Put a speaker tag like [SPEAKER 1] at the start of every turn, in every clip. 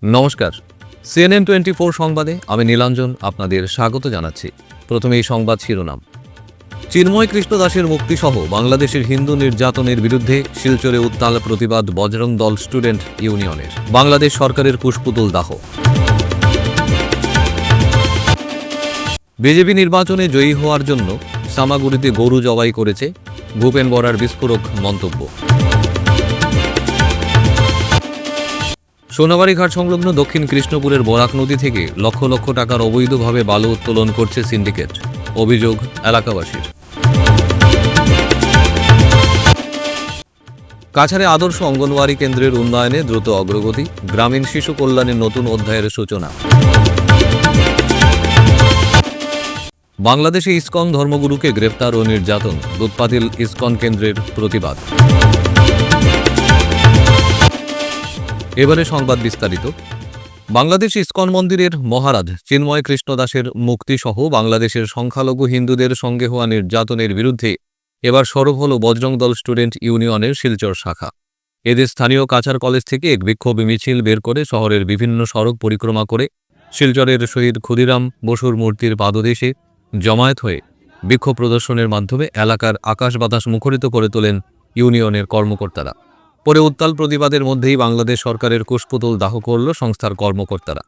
[SPEAKER 1] নমস্কার, CNN 24 সংবাদে আমি নীলাঞ্জন আপনাদের স্বাগত জানাচ্ছি। প্রথমে এই সংবাদ শিরোনাম। চিন্ময় কৃষ্ণ দাসের মুক্তিসহ বাংলাদেশের হিন্দু নির্যাতনের বিরুদ্ধে শিলচরে উত্তাল প্রতিবাদ বজরং দল স্টুডেন্ট ইউনিয়নের। বাংলাদেশ সরকারের কুশপুতুল দাহ। বিজেপি নির্বাচনে জয়ী হওয়ার জন্য সামাগুড়িতে গরু জবাই করেছে ভূপেন বরার বিস্ফোরক মন্তব্য। সোনাবাড়ীঘাট সংলগ্ন দক্ষিণ কৃষ্ণপুরের বরাক নদী থেকে লক্ষ লক্ষ টাকার অবৈধভাবে বালু উত্তোলন করছে সিন্ডিকেট, অভিযোগ এলাকাবাসীর। কাছাড়ে আদর্শ অঙ্গনওয়াড়ি কেন্দ্রের উন্নয়নে দ্রুত অগ্রগতি, গ্রামীণ শিশু কল্যাণের নতুন অধ্যায়ের সূচনা। বাংলাদেশে ইসকন ধর্মগুরুকে গ্রেফতার ও নির্যাতন, দুধপাতিল ইসকন কেন্দ্রের প্রতিবাদ। এবারে সংবাদ বিস্তারিত। বাংলাদেশ ইসকন মন্দিরের মহারাজ চিন্ময় কৃষ্ণ দাসের মুক্তিসহ বাংলাদেশের সংখ্যালঘু হিন্দুদের সঙ্গে হওয়া নির্যাতনের বিরুদ্ধে এবার সরব হল বজরং দল স্টুডেন্ট ইউনিয়নের শিলচর শাখা। এদের স্থানীয় কাছাড় কলেজ থেকে এক বিক্ষোভ মিছিল বের করে শহরের বিভিন্ন সড়ক পরিক্রমা করে শিলচরের শহীদ ক্ষুদিরাম বসুর মূর্তির পাদদেশে জমায়েত হয়ে বিক্ষোভ প্রদর্শনের মাধ্যমে এলাকার আকাশ বাতাস মুখরিত করে তোলেন ইউনিয়নের কর্মকর্তারা। পরে উত্তাল প্রতিবাদের মধ্যেই বাংলাদেশ সরকারের কুশপুতুল দাহ করল সংস্থার কর্মকর্তারা।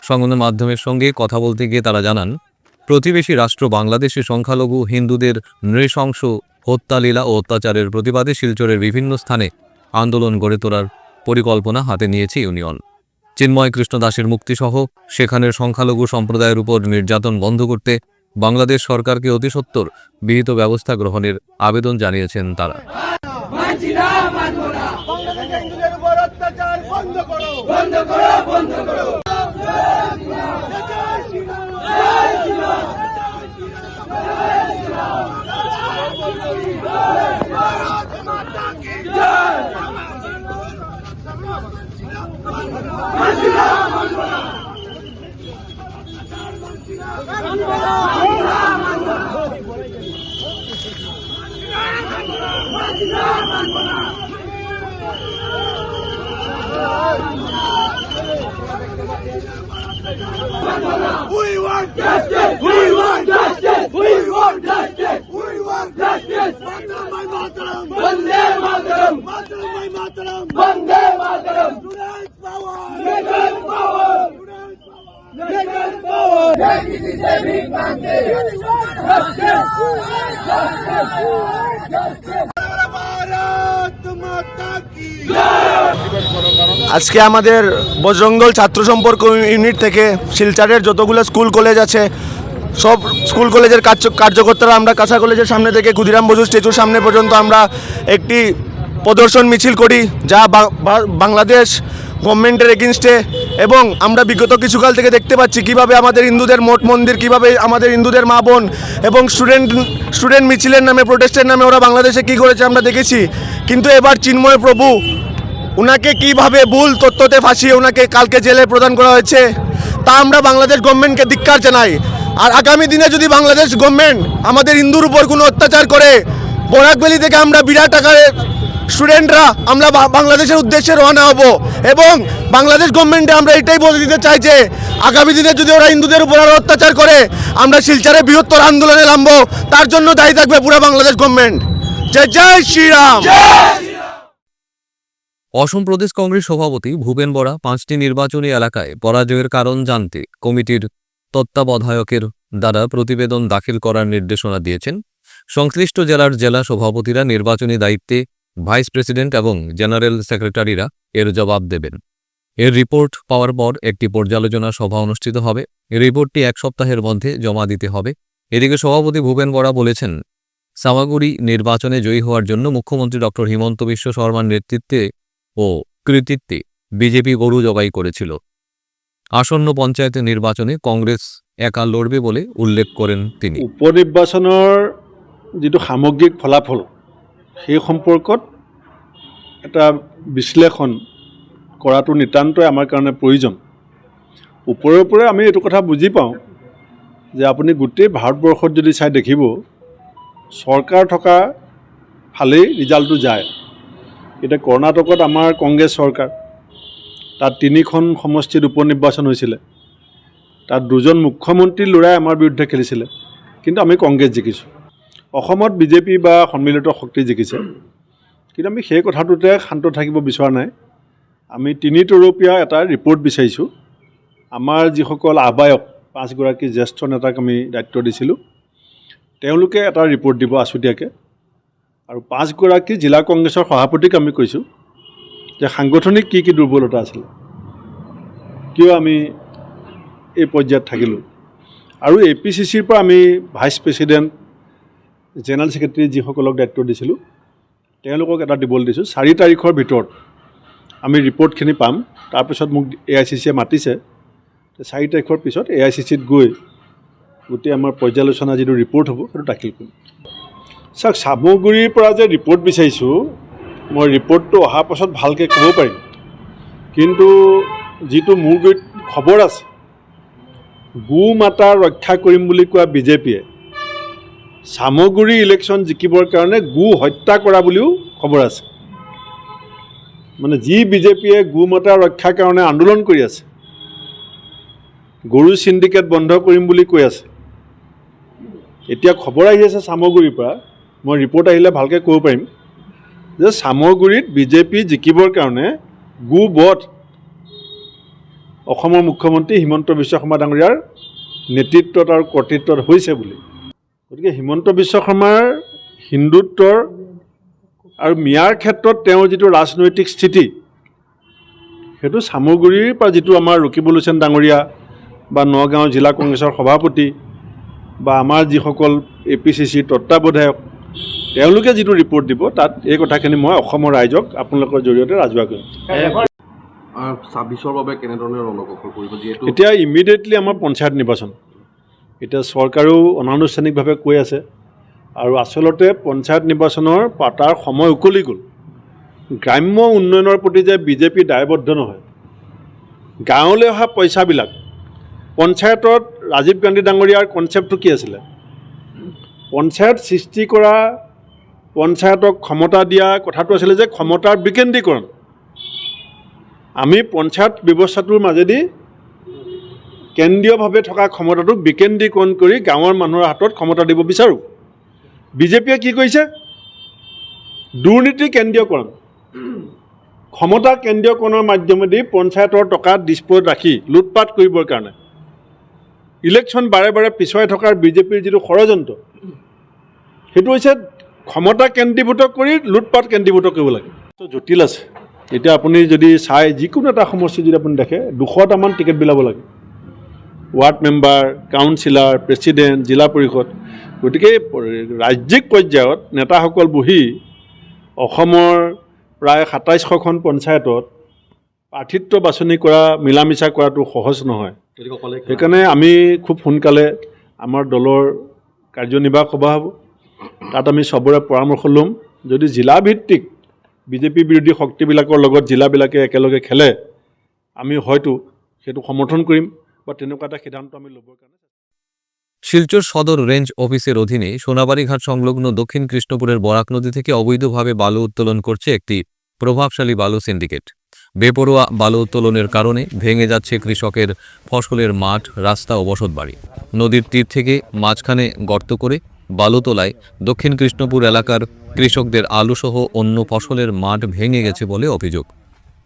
[SPEAKER 1] সংবাদ মাধ্যমের সঙ্গে কথা বলতে গিয়ে তারা জানান, প্রতিবেশী রাষ্ট্র বাংলাদেশে সংখ্যালঘু হিন্দুদের নৃশংস হত্যালীলা ও অত্যাচারের প্রতিবাদে শিলচরের বিভিন্ন স্থানে আন্দোলন গড়ে তোলার পরিকল্পনা হাতে নিয়েছে ইউনিয়ন। চিন্ময় কৃষ্ণ দাসের মুক্তিসহ সেখানের সংখ্যালঘু সম্প্রদায়ের উপর নির্যাতন বন্ধ করতে বাংলাদেশ সরকারকে অতিসত্বর বিহিত ব্যবস্থা গ্রহণের আবেদন জানিয়েছেন তারা।
[SPEAKER 2] We want justice! We want justice! We want justice! We want justice! Mataram! Vande Mataram! Mataram! Mataram! Vande Mataram! Student power! Student power! Student power! Justice! Justice! Bharat Mata ki
[SPEAKER 3] আজকে আমাদের বজরং দল ছাত্র সম্পর্ক ইউনিট থেকে শিলচরের যতগুলো school college আছে সব স্কুল কলেজের কার্যকর্তারা আমরা কাছাড় কলেজের সামনে থেকে ক্ষুদিরাম বসু স্ট্যাচুর সামনে পর্যন্ত আমরা একটি প্রদর্শন মিছিল করি, যা বাংলাদেশ গভর্নমেন্টের এগেনস্টে। এবং আমরা বিগত কিছুকাল থেকে দেখতে পাচ্ছি কিভাবে আমাদের হিন্দুদের মঠ মন্দির, কিভাবে আমাদের হিন্দুদের মা বোন এবং স্টুডেন্ট মিছিলের নামে, প্রোটেস্টের নামে ওরা বাংলাদেশে কি করেছে আমরা দেখেছি। কিন্তু এবার চিন্ময় প্রভু ওনাকে কিভাবে ভুল তথ্যতে ফাঁসিয়ে ওনাকে কালকে জেলে প্রদান করা হয়েছে, তা আমরা বাংলাদেশ গভর্নমেন্টকে ধিক্কার জানাই। আর আগামী দিনে যদি বাংলাদেশ গভর্নমেন্ট আমাদের হিন্দুর উপর কোনো অত্যাচার করে, বরাকভ্যালি থেকে আমরা বিরাট আকারে স্টুডেন্টরা আমরা বাংলাদেশের উদ্দেশ্যে রওনা হব। এবং বাংলাদেশ গভর্নমেন্টে আমরা এটাই বলে দিতে চাই যে আগামী দিনে যদি ওরা হিন্দুদের উপর আরও অত্যাচার করে, আমরা শিলচরে বৃহত্তর আন্দোলনে নামবো। তার জন্য দায়ী থাকবে পুরো বাংলাদেশ গভর্নমেন্ট। জয় জয় শ্রীরাম।
[SPEAKER 1] অসম প্রদেশ কংগ্রেস সভাপতি ভূপেন বরা 5টি নির্বাচনী এলাকায় পরাজয়ের কারণ জানতে কমিটির তত্ত্বাবধায়কের দ্বারা প্রতিবেদন দাখিল করার নির্দেশনা দিয়েছেন। সংশ্লিষ্ট জেলার জেলা সভাপতিরা নির্বাচনী দায়িত্বে ভাইস প্রেসিডেন্ট এবং জেনারেল সেক্রেটারিরা এর জবাব দেবেন। এর রিপোর্ট পাওয়ার পর একটি পর্যালোচনা সভা অনুষ্ঠিত হবে। রিপোর্টটি 1 সপ্তাহের মধ্যে জমা দিতে হবে। এদিকে সভাপতি ভূপেন বরা বলেছেন, সামাগুড়ি নির্বাচনে জয়ী হওয়ার জন্য মুখ্যমন্ত্রী ডক্টর হিমন্ত বিশ্ব শর্মার নেতৃত্বে ও কৃতিত্বে বিজেপি গরু জবাই করেছিল। আসন্ন পঞ্চায়েত নির্বাচনে কংগ্রেস একা লড়বে বলে উল্লেখ করেন তিনি।
[SPEAKER 4] উপনিৰ্বাচনৰ যিটো সামগ্ৰিক ফলাফল সেই সম্পৰ্কত এটা বিশ্লেষণ কৰাটো নিতান্তই আমাৰ কাৰণে প্ৰয়োজন। ওপৰে ওপৰে আমি এইটো কথা বুজি পাওঁ যে আপুনি গোটেই ভাৰতবৰ্ষত যদি চাই দেখিব চৰকাৰ থকা ফালেই ৰিজাল্টটো যায়। এতিয়া কৰ্ণাটকত আমাৰ কংগ্ৰেছ চৰকাৰ, তাত 3খন সমষ্টিত উপ নিৰ্বাচন হৈছিলে, তাত 2জন মুখ্যমন্ত্ৰী ল'ৰাই আমাৰ বিৰুদ্ধে খেলিছিলে, কিন্তু আমি কংগ্ৰেছ জিকিছোঁ। অসমত বিজেপি বা সন্মিলিত শক্তি জিকিছে, কিন্তু আমি সেই কথাটোতে শান্ত থাকিব বিচৰা নাই। আমি 3 তৰপীয়া এটা ৰিপৰ্ট বিচাৰিছোঁ। আমাৰ যিসকল আহ্বায়ক 5গৰাকী জ্যেষ্ঠ নেতাক আমি দায়িত্ব দিছিলোঁ, তেওঁলোকে এটা ৰিপৰ্ট দিব আছুতীয়াকৈ। আৰু 5গৰাকী জিলা কংগ্ৰেছৰ সভাপতিক আমি কৈছোঁ যে সাংগঠনিক কি দুৰ্বলতা আছিল, কিয় আমি এই পৰ্যায়ত থাকিলোঁ। আৰু APCCৰ পৰা আমি ভাইচ প্ৰেছিডেণ্ট, জেনেৰেল ছেক্ৰেটাৰী যিসকলক দায়িত্ব দিছিলোঁ, তেওঁলোকক এটা দিবলৈ দিছোঁ। 4 তাৰিখৰ ভিতৰত আমি ৰিপৰ্টখিনি পাম। তাৰপিছত মোক AICCয়ে মাতিছে, 4 তাৰিখৰ পিছত AICCত গৈ গোটেই আমাৰ পৰ্যালোচনা যিটো ৰিপৰ্ট হ'ব সেইটো দাখিল কৰিম। চাওক, চামগুৰিৰ পৰা যে ৰিপৰ্ট বিচাৰিছোঁ, মই ৰিপৰ্টটো অহাৰ পাছত ভালকৈ ক'ব পাৰিম, কিন্তু যিটো মোৰ গুৰিত খবৰ আছে, গো মাতা ৰক্ষা কৰিম বুলি কোৱা বিজেপিয়ে চামগুৰি ইলেকশ্যন জিকিবৰ কাৰণে গো হত্যা কৰা বুলিও খবৰ আছে। মানে যি বিজেপিয়ে গো মাতা ৰক্ষাৰ কাৰণে আন্দোলন কৰি আছে, গৰু চিণ্ডিকেট বন্ধ কৰিম বুলি কৈ আছে, এতিয়া খবৰ আহি আছে চামগুৰিৰ পৰা, মই ৰিপৰ্ট আহিলে ভালকৈ ক'ব পাৰিম যে চামগুৰিত বিজেপি জিকিবৰ কাৰণে গো বধ অসমৰ মুখ্যমন্ত্ৰী হিমন্ত বিশ্ব শৰ্মা ডাঙৰীয়াৰ নেতৃত্বত আৰু কৰ্তৃত্বত হৈছে বুলি। গতিকে হিমন্ত বিশ্ব শৰ্মাৰ হিন্দুত্বৰ আৰু মিয়াৰ ক্ষেত্ৰত তেওঁৰ যিটো ৰাজনৈতিক স্থিতি, সেইটো চামগুৰিৰ পৰা যিটো আমাৰ ৰকিবুল হুছেইন ডাঙৰীয়া বা নগাঁও জিলা কংগ্ৰেছৰ সভাপতি বা আমাৰ যিসকল APCCৰ তত্ত্বাৱধায়ক, তেওঁলোকে যিটো ৰিপৰ্ট দিব, তাত এই কথাখিনি মই অসমৰ ৰাইজক আপোনালোকৰ জৰিয়তে ৰাজহুৱা কৰিম।
[SPEAKER 5] 26ৰ বাবে কেনেধৰণে ৰণকৌশল কৰিব, যিহেতু
[SPEAKER 4] এতিয়া ইমিডিয়েটলি আমাৰ পঞ্চায়ত নিৰ্বাচন, এতিয়া চৰকাৰেও অনানুষ্ঠানিকভাৱে কৈ আছে, আৰু আচলতে পঞ্চায়ত নিৰ্বাচনৰ পাতাৰ সময় উকলি গ'ল। গ্ৰাম্য উন্নয়নৰ প্ৰতি যে বিজেপি দায়বদ্ধ নহয়, গাঁৱলৈ অহা পইচাবিলাক পঞ্চায়তত ৰাজীৱ গান্ধী ডাঙৰীয়াৰ কনচেপ্টটো কি আছিলে? পঞ্চায়ত সৃষ্টি কৰা, পঞ্চায়তক ক্ষমতা দিয়া কথাটো আছিলে যে ক্ষমতাৰ বিকেন্দ্ৰীকৰণ। আমি পঞ্চায়ত ব্যৱস্থাটোৰ মাজেদি কেন্দ্ৰীয়ভাৱে থকা ক্ষমতাটোক বিকেন্দ্ৰীকৰণ কৰি গাঁৱৰ মানুহৰ হাতত ক্ষমতা দিব বিচাৰোঁ। বিজেপিয়ে কি কৰিছে? দুৰ্নীতি কেন্দ্ৰীয়কৰণ, ক্ষমতা কেন্দ্ৰীয়কৰণৰ মাধ্যমেদি পঞ্চায়তৰ টকা ডিস্প'ত ৰাখি লুটপাট কৰিবৰ কাৰণে ইলেকশ্যন বাৰে বাৰে পিছুৱাই থকাৰ বিজেপিৰ যিটো ষড়যন্ত্ৰ, সেইটো হৈছে ক্ষমতা কেন্দ্ৰীভূত কৰি লুটপাট কেন্দ্ৰীভূত কৰিব লাগে। জটিল আছে। এতিয়া আপুনি যদি চাই যিকোনো এটা সমষ্টি যদি আপুনি দেখে 200টামান টিকেট বিলাব লাগে, ৱাৰ্ড মেম্বাৰ, কাউন্সিলাৰ, প্ৰেছিডেণ্ট, জিলা পৰিষদ। গতিকে ৰাজ্যিক পৰ্যায়ত নেতাসকল বহি অসমৰ প্ৰায় 2700খন পঞ্চায়তত প্ৰাৰ্থিত্ব বাছনি কৰা, মিলা মিছা কৰাটো সহজ নহয়। সেইকাৰণে আমি খুব সোনকালে আমাৰ দলৰ কাৰ্যনিৰ্বাহক সভা হ'ব, তাত আমি চবৰে পৰামৰ্শ ল'ম। যদি জিলাভিত্তিক বিজেপি বিৰোধী শক্তিবিলাকৰ লগত জিলাবিলাকে একেলগে খেলে, আমি হয়তো সেইটো সমৰ্থন কৰিম বা তেনেকুৱা এটা সিদ্ধান্ত আমি ল'বৰ কাৰণে।
[SPEAKER 1] শিলচর সদর রেঞ্জ অফিসের অধীনে সোনাবাড়িঘাট সংলগ্ন দক্ষিণ কৃষ্ণপুরের বরাক নদী থেকে অবৈধভাবে বালু উত্তোলন করছে একটি প্রভাবশালী বালু সিন্ডিকেট। বেপরোয়া বালু উত্তোলনের কারণে ভেঙে যাচ্ছে কৃষকের ফসলের মাঠ, রাস্তা ও বসতবাড়ি। নদীর তীর থেকে মাঝখানে গর্ত করে বালু তোলায় দক্ষিণ কৃষ্ণপুর এলাকার কৃষকদের আলুসহ অন্য ফসলের মাঠ ভেঙে গেছে বলে অভিযোগ।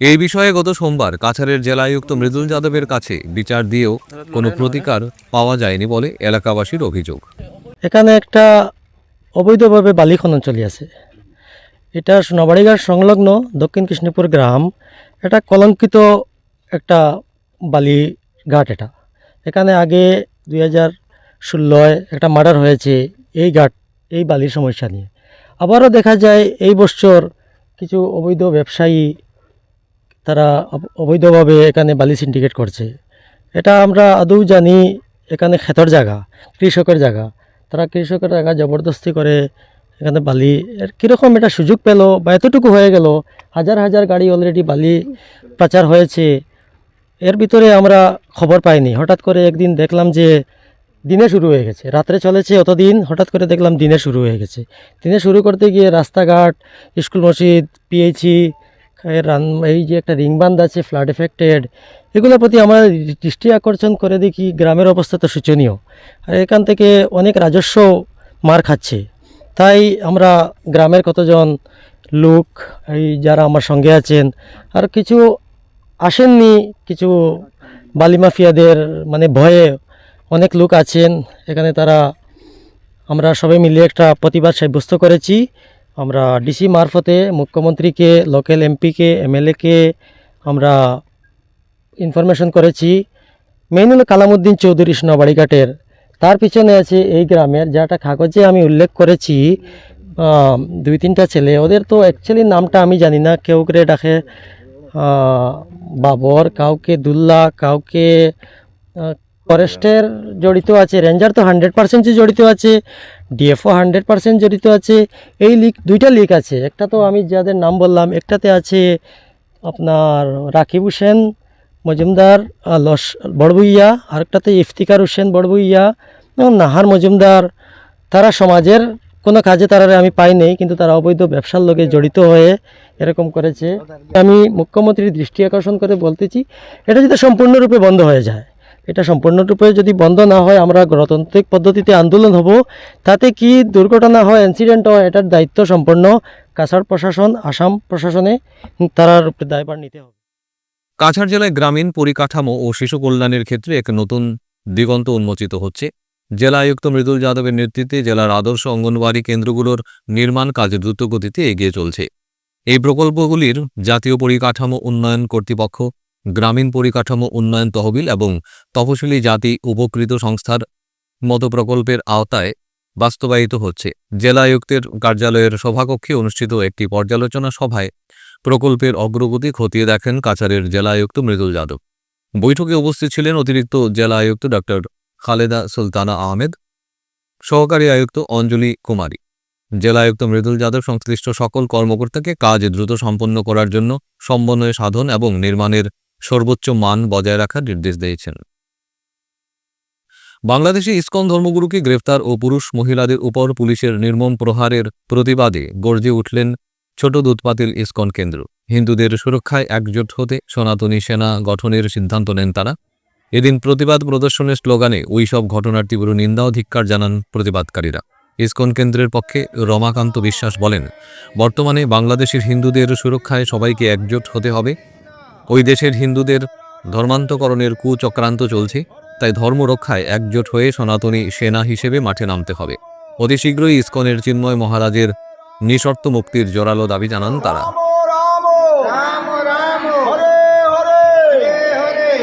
[SPEAKER 1] এই বিষয়ে গত সোমবার কাছাড়ের জেলা আয়ুক্ত মৃদুল যাদবের কাছে বিচার দিয়েও কোনো প্রতিকার পাওয়া যায়নি বলে এলাকাবাসীর অভিযোগ।
[SPEAKER 6] এখানে একটা অবৈধভাবে বালি খনন চলি আছে। এটা সোনাবাড়িঘাট সংলগ্ন দক্ষিণ কৃষ্ণপুর গ্রাম, এটা কলঙ্কিত একটা বালি ঘাট। এটা এখানে আগে 2016 একটা মার্ডার হয়েছে এই ঘাট, এই বালির সমস্যা নিয়ে। আবারও দেখা যায় এই বছর কিছু অবৈধ ব্যবসায়ী তারা অবৈধভাবে এখানে বালি সিন্ডিকেট করছে। এটা আমরা আদৌ জানি এখানে ক্ষেতর জায়গা, কৃষকের জায়গা, তারা কৃষকের জায়গা জবরদস্তি করে এখানে বালি কীরকম এটা সুযোগ পেল বা এতটুকু হয়ে গেল। হাজার হাজার গাড়ি অলরেডি বালি পাচার হয়েছে, এর ভিতরে আমরা খবর পাইনি। হঠাৎ করে একদিন দেখলাম যে দিনে শুরু হয়ে গেছে, রাত্রে চলেছে অতদিন, হঠাৎ করে দেখলাম দিনে শুরু হয়ে গেছে। দিনে শুরু করতে গিয়ে রাস্তাঘাট, স্কুল, মসজিদ, পিএইচি, এই যে একটা রিংবান্ধ আছে ফ্লাড এফেক্টেড, এগুলোর প্রতি আমরা দৃষ্টি আকর্ষণ করে দেখি গ্রামের অবস্থা তো শোচনীয়, আর এখান থেকে অনেক রাজস্ব মার খাচ্ছে। তাই আমরা গ্রামের কতজন লোক, এই যারা আমার সঙ্গে আছেন, আর কিছু আসেননি, কিছু বালি মাফিয়াদের মানে ভয়ে অনেক লোক আছেন এখানে, আমরা সবাই মিলে একটা প্রতিবাদ সাব্যস্ত করেছি। আমরা ডিসি মারফতে মুখ্যমন্ত্রীকে, লোকাল এমপিকে, এমএলএকে আমরা ইনফরমেশন করেছি। মেইন হলো কালামুদ্দিন চৌধুরী সোনাবাড়িঘাটের, তার পিছনে আছে এই গ্রামের, যেটা কাগজে আমি উল্লেখ করেছি, 2-3টা ছেলে, ওদের তো অ্যাকচুয়ালি নামটা আমি জানি না, কেউ করে ডাকে বাবর, কাউকে দুল্লা, কাউকে ফরেস্টের জড়িত আছে, রেঞ্জার তো 100% জড়িত আছে, ডিএফও 100% জড়িত আছে। এই দুইটা লিগ আছে, একটা তো আমি যাদের নাম বললাম, একটাতে আছে আপনার রাকিব হোসেন মজুমদার বড়বুইয়া, আরেকটাতে ইফতিকার হোসেন বড়বুইয়া এবং নাহার মজুমদার। তারা সমাজের কোনো কাজে তারা আমি পাই নেই, কিন্তু তারা অবৈধ ব্যবসার লগে জড়িত হয়ে এরকম করেছে। আমি মুখ্যমন্ত্রীর দৃষ্টি আকর্ষণ করে বলতেছি, এটা যদি সম্পূর্ণরূপে বন্ধ হয়ে যায়, এটা সম্পূর্ণরূপে যদি বন্ধ না হয়, আমরা গণতান্ত্রিক পদ্ধতিতে আন্দোলন হব। তাতে কি দুর্ঘটনা হয়, ইনসিডেন্ট হয়, এটার দায়িত্ব সম্পূর্ণ কাছাড় প্রশাসন, আসাম প্রশাসনে তার উপরে দায়ভার নিতে হবে।
[SPEAKER 1] কাছাড় জেলায় গ্রামীণ পরিকাঠামো ও শিশু কল্যাণের ক্ষেত্রে এক নতুন দিগন্ত উন্মোচিত হচ্ছে। জেলা আয়ুক্ত মৃদুল যাদবের নেতৃত্বে জেলার আদর্শ অঙ্গনওয়াড়ি কেন্দ্রগুলোর নির্মাণ কাজ দ্রুতগতিতে এগিয়ে চলছে। এই প্রকল্পগুলির জাতীয় পরিকাঠামো উন্নয়ন কর্তৃপক্ষ, গ্রামীণ পরিকাঠামো উন্নয়ন তহবিল এবং তফসিলি জাতি উপকৃত সংস্থার মতো প্রকল্পের আওতায় বাস্তবায়িত হচ্ছে। জেলা আয়ুক্তের কার্যালয়ের সভাকক্ষে অনুষ্ঠিত একটি পর্যালোচনা সভায় প্রকল্পের অগ্রগতি খতিয়ে দেখেন কাছাড়ের জেলা আয়ুক্ত মৃদুল যাদব। বৈঠকে উপস্থিত ছিলেন অতিরিক্ত জেলা আয়ুক্ত ডক্টর খালেদা সুলতানা আহমেদ, সহকারী আয়ুক্ত অঞ্জলি কুমারী। জেলা আয়ুক্ত মৃদুল যাদব সংশ্লিষ্ট সকল কর্মকর্তাকে কাজ দ্রুত সম্পন্ন করার জন্য সমন্বয় সাধন এবং নির্মাণের সর্বোচ্চ মান বজায় রাখার নির্দেশ দিয়েছেন। বাংলাদেশে ইসকন ধর্মগুরুকে গ্রেফতার ও পুরুষ মহিলাদের উপর পুলিশের নির্মম প্রহারের প্রতিবাদে গর্জে উঠলেন ছোট দুধপাতিল ইসকন কেন্দ্র। হিন্দুদের সুরক্ষায় একজোট হতে সনাতনী সেনা গঠনের সিদ্ধান্ত নেন তারা। এদিন প্রতিবাদ প্রদর্শনের স্লোগানে ওইসব ঘটনার তীব্র নিন্দা ও ধিক্কার জানান প্রতিবাদকারীরা। ইসকন কেন্দ্রের পক্ষে রমাকান্ত বিশ্বাস বলেন, বর্তমানে বাংলাদেশের হিন্দুদের সুরক্ষায় সবাইকে একজোট হতে হবে। ওই দেশের হিন্দুদের ধর্মান্তকরণের কুচক্রান্ত চলছে, তাই ধর্ম রক্ষায় একজোট হয়ে সনাতনী সেনা হিসেবে মাঠে নামতে হবে। অতি শীঘ্রই ইসকনের চিন্ময় মহারাজের নিঃশর্ত মুক্তির জোরালো দাবি জানান তারা।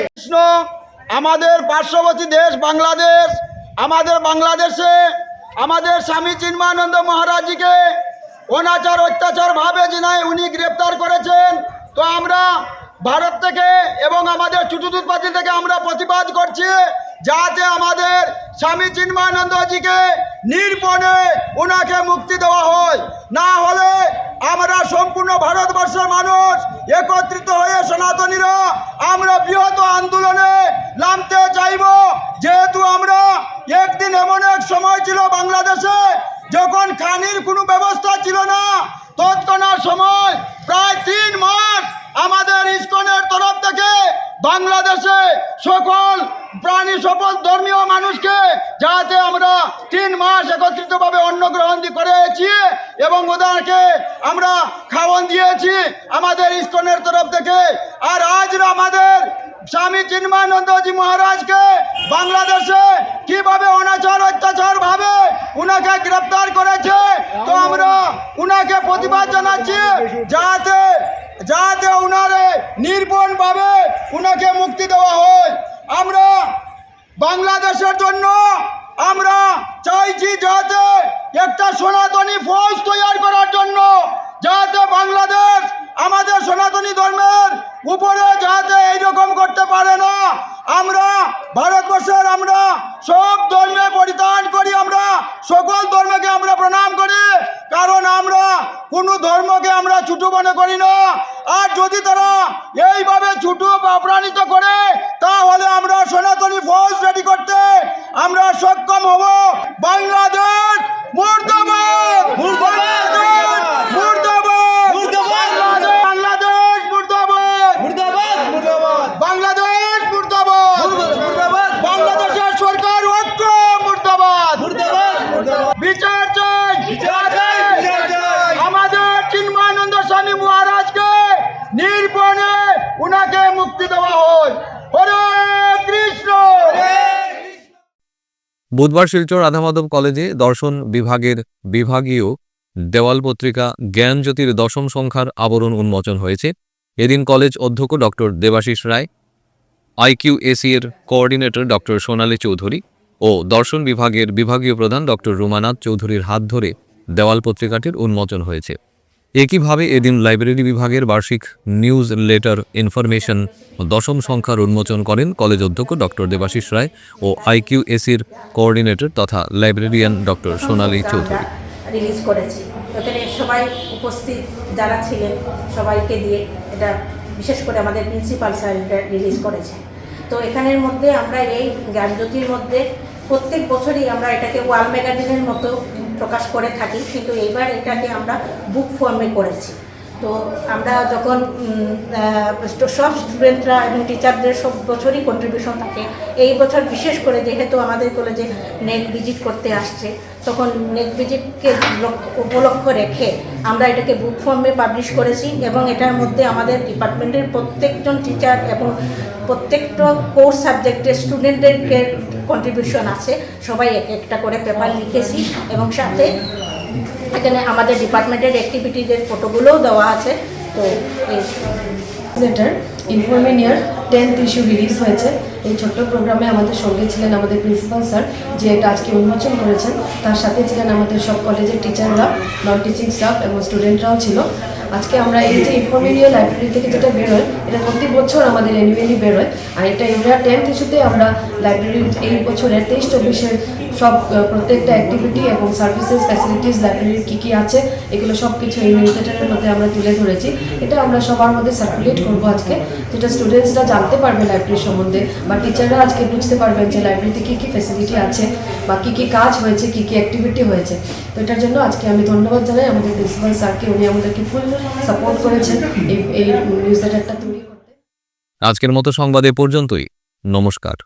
[SPEAKER 2] কৃষ্ণ, আমাদের পার্শ্ববর্তী দেশ বাংলাদেশ, আমাদের বাংলাদেশে আমাদের স্বামী চিন্ময়ানন্দ মহারাজজিকে অনাচার অত্যাচার ভাবে উনি গ্রেপ্তার করেছেন। তো আমরা ভারত থেকে এবং আমাদের চুটুদুৎপাতি থেকে আমরা প্রতিবাদ করছি, যাতে আমাদের স্বামী চিন্ময়ানন্দজিকে নির্পণে ওনাকে মুক্তি দেওয়া হয়। না হলে আমরা সম্পূর্ণ ভারতবর্ষের মানুষ একত্রিত হয়ে সনাতনীরা আমরা বৃহৎ আন্দোলনে নামতে চাইব। যেহেতু আমরা একদিন এমন এক সময় ছিল বাংলাদেশে যখন খানির কোনো ব্যবস্থা ছিল না, তৎক্ষণাৎ সময় প্রায় 3 মাস আমাদের ইসকনের তরফ থেকে বাংলাদেশে সকল প্রাণী সকল ধর্মীয় মানুষকে যাতে আমরা 3 মাস একত্রিতভাবে অন্ন গ্রহণ করেছি এবং ওদেরকে আমরা খাওয়ান দিয়েছি আমাদের ইসকনের তরফ থেকে। আর আজ আমাদের স্বামী চিন্ময়ানন্দজি মহারাজকে বাংলাদেশে কিভাবে অনাচার অত্যাচার ভাবে উনাকে গ্রেপ্তার করেছে, তো আমরা উনাকে প্রতিবাদ জানাচ্ছি যাতে উনারে নির্পণ ভাবে উনাকে মুক্তি দেওয়া হয়। আমরা বাংলাদেশের জন্য আমরা চাইছি যাতে একটা সনাতনী ফৌজ তৈরি করার জন্য, যাতে বাংলাদেশ আমাদের সনাতনী ধর্মের উপরে যাতে এইরকম করতে পারে না। আমরা ভারতবর্ষের আমরা সব ধর্মে পরিত্যাগ করি, আমরা সকল ধর্মকে আমরা প্রণাম করি, কারণ আমরা কোনো ধর্মকে আমরা ছোট মনে করি না। আর যদি তারা এইভাবে ছোট বা অপমানিত করে, তাহলে আমরা সনাতনী ফৌজ রেডি করতে আমরা উনাকে মুক্তি দেওয়া হয়। হরে কৃষ্ণ।
[SPEAKER 1] বুধবার শিলচর রাধামাধব কলেজে দর্শন বিভাগের বিভাগীয় দেওয়াল পত্রিকা জ্ঞানজ্যোতির দশম সংখ্যার আবরণ উন্মোচন হয়েছে। এদিন কলেজ অধ্যক্ষ ডক্টর দেবাশিস রায়, IQAC এর কোঅর্ডিনেটর ডক্টর সোনালী চৌধুরী ও দর্শন বিভাগের বিভাগীয় প্রধান ডক্টর রুমানাথ চৌধুরীর হাত ধরে দেওয়াল পত্রিকাটির উন্মোচন হয়েছে। একইভাবে এদিন লাইব্রেরি বিভাগের বার্ষিক নিউজ লেটার ইনফরমেশন দশম সংখ্যার উন্মোচন করেন কলেজ অধ্যক্ষ ডক্টর দেবাশিস রায় ও IQAC-র কোঅর্ডিনেটর তথা লাইব্রেরিয়ান ডক্টর সোনালী চৌধুরী।
[SPEAKER 7] রিলিজ করেছি, এখানে সবাই উপস্থিত যারা ছিলেন সবাইকে দিয়ে এটা বিশেষ করে আমাদের প্রিন্সিপাল স্যার এটা রিলিজ করেছেন। তো এখানের মধ্যে আমরা এই জ্ঞানজ্যোতির মধ্যে প্রত্যেক বছরই আমরা এটাকে ওয়াল ম্যাগাজিনের মতো প্রকাশ করে থাকি, কিন্তু এইবার এটাকে আমরা বুক ফর্মে করেছি। তো আমরা যখন সব স্টুডেন্টরা এবং টিচারদের সব বছরই কন্ট্রিবিউশন থাকে, এই বছর বিশেষ করে যেহেতু আমাদের কলেজে নেট ভিজিট করতে আসছে, তখন নেট ভিজিটকে উপলক্ষ রেখে আমরা এটাকে বুক ফর্মে পাবলিশ করেছি এবং এটার মধ্যে আমাদের ডিপার্টমেন্টের প্রত্যেকজন টিচার এবং প্রত্যেকটা কোর্স সাবজেক্টের স্টুডেন্টদেরকে কন্ট্রিবিউশন আছে। সবাই এক একটা করে পেপার লিখেছি এবং সাথে এখানে আমাদের ডিপার্টমেন্টের অ্যাক্টিভিটিদের ফটোগুলোও দেওয়া আছে। তো এই
[SPEAKER 8] লেটার ইনফরমেনিয়ার 10th ইস্যু রিলিজ হয়েছে। এই ছোট্ট প্রোগ্রামে আমাদের সঙ্গে ছিলেন আমাদের প্রিন্সিপাল স্যার, যে এটা আজকে উন্মোচন করেছেন। তার সাথে ছিলেন আমাদের সব কলেজের টিচাররা, নন টিচিং স্টাফ এবং স্টুডেন্টরাও ছিল। আজকে আমরা এই যে ইনফরমেনিয়া লাইব্রেরি থেকে যেটা বেরোয়, এটা প্রতি বছর আমাদের অ্যানুয়ালি বেরোয়, আর এটা ইন্ডিয়া 10th ইস্যুতে আমরা লাইব্রেরির এই বছরের 23-24-এর সব প্রত্যেকটা অ্যাক্টিভিটি এবং সার্ভিসেস ফ্যাসিলিটিস লাইব্রেরির কী কী আছে এগুলো সব কিছু এই নিউজ লেটারের মধ্যে আমরা তুলে ধরেছি। এটা আমরা সবার মধ্যে সার্কুলেট করবো আজকে, যেটা স্টুডেন্টসরা জানতে পারবে লাইব্রেরির সম্বন্ধে, বা টিচাররা আজকে বুঝতে পারবেন যে লাইব্রেরিতে কী কী ফ্যাসিলিটি আছে বা কী কী কাজ হয়েছে, কী কী অ্যাক্টিভিটি হয়েছে। তো এটার জন্য আজকে আমি ধন্যবাদ জানাই আমাদের প্রিন্সিপাল স্যারকে, উনি আমাদেরকে ফুল সাপোর্ট করেছেন এই নিউজ লেটারটা তৈরি করতে।
[SPEAKER 1] আজকের মতো সংবাদ এ পর্যন্তই। নমস্কার।